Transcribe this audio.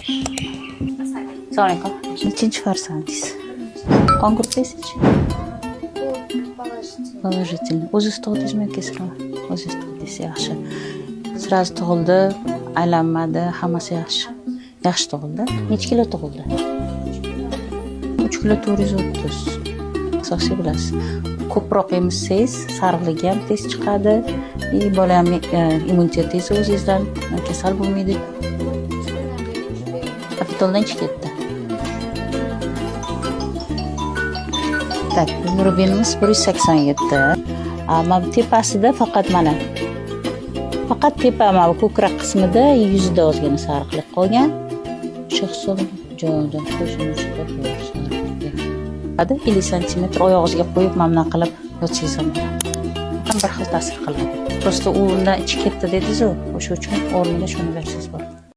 Assalomu alaykum. Nechinchi farzandingiz? Qon gruppangizchi? Положительный. O'zingiz tug'dingizmi yoki sizlarmi? O'zingiz tug'dingiz, yaxshi. Sразу tug'ildi, aylanmadi, hammasi yaxshi. Yaxshi tug'ildi. Necha kilo tug'ildi? 3 kilo 430. Asosiy bilasiz. Ko'proq emizsangiz, sariqligi ham tez chiqadi, bola ham immunitetingiz o'zingizdan kasal bo'lmaydi. Kapitaldan chiqib ketdi. Tak, bilirubinimiz 187. Mana tepasida faqat mana. Faqat tepa mana ko'krak qismida yuzida ozgina sariqlik qolgan. O'sha hisob joyida ko'zini ushlab hadi 50 sm oyog'ingizga qo'yib mamna qilib yotsangiz ham bir xil ta'sir qiladi. Prosta u undan ichi ketdi dedingiz-ku, o'sha uchun o'rniga shuni bersangiz bo'ladi.